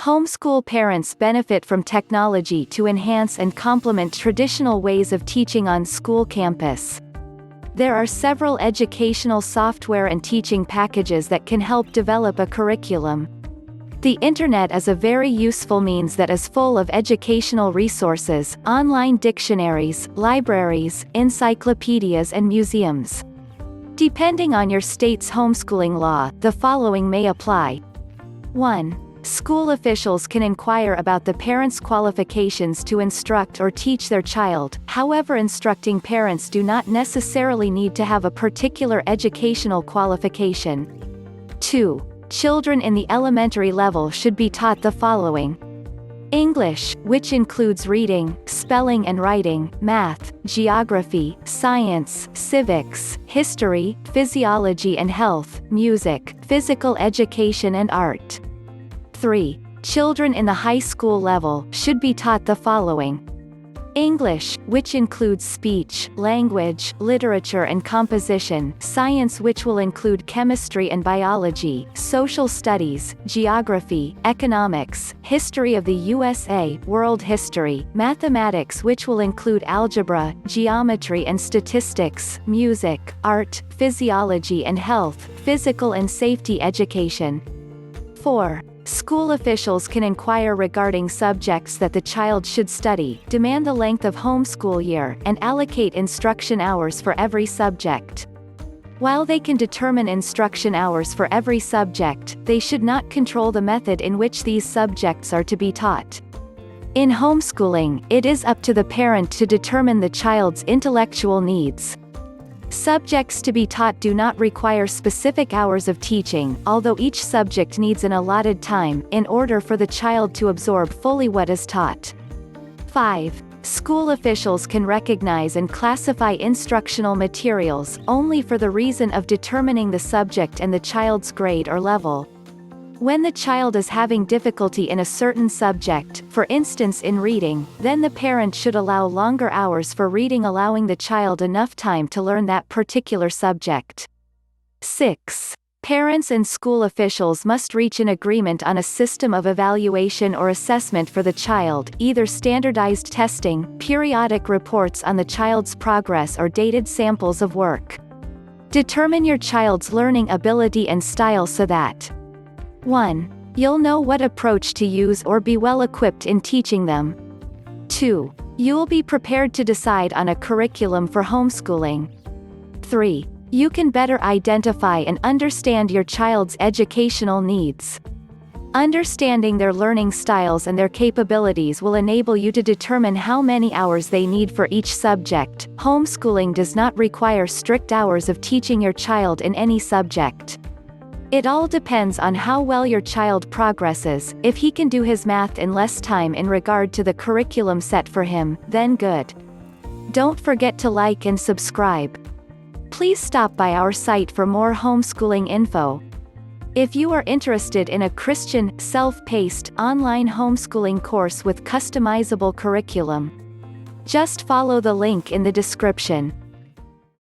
Homeschool parents benefit from technology to enhance and complement traditional ways of teaching on school campus. There are several educational software and teaching packages that can help develop a curriculum. The Internet is a very useful means that is full of educational resources, online dictionaries, libraries, encyclopedias and museums. Depending on your state's homeschooling law, the following may apply. 1. School officials can inquire about the parents' qualifications to instruct or teach their child, however instructing parents do not necessarily need to have a particular educational qualification. 2. Children in the elementary level should be taught the following: English, which includes reading, spelling and writing, math, geography, science, civics, history, physiology and health, music, physical education and art. 3. Children in the high school level should be taught the following: English, which includes speech, language, literature and composition, science which will include chemistry and biology, social studies, geography, economics, history of the USA, world history, mathematics which will include algebra, geometry and statistics, music, art, physiology and health, physical and safety education. 4. School officials can inquire regarding subjects that the child should study, demand the length of homeschool year, and allocate instruction hours for every subject. While they can determine instruction hours for every subject, they should not control the method in which these subjects are to be taught. In homeschooling, it is up to the parent to determine the child's intellectual needs. Subjects to be taught do not require specific hours of teaching, although each subject needs an allotted time, in order for the child to absorb fully what is taught. 5. School officials can recognize and classify instructional materials, only for the reason of determining the subject and the child's grade or level. When the child is having difficulty in a certain subject, for instance in reading, then the parent should allow longer hours for reading, allowing the child enough time to learn that particular subject. 6. Parents and school officials must reach an agreement on a system of evaluation or assessment for the child, either standardized testing, periodic reports on the child's progress or dated samples of work. Determine your child's learning ability and style so that 1. You'll know what approach to use or be well equipped in teaching them. 2. You'll be prepared to decide on a curriculum for homeschooling. 3. You can better identify and understand your child's educational needs. Understanding their learning styles and their capabilities will enable you to determine how many hours they need for each subject. Homeschooling does not require strict hours of teaching your child in any subject. It all depends on how well your child progresses. If he can do his math in less time in regard to the curriculum set for him, then good. Don't forget to like and subscribe. Please stop by our site for more homeschooling info. If you are interested in a Christian, self-paced, online homeschooling course with customizable curriculum, just follow the link in the description.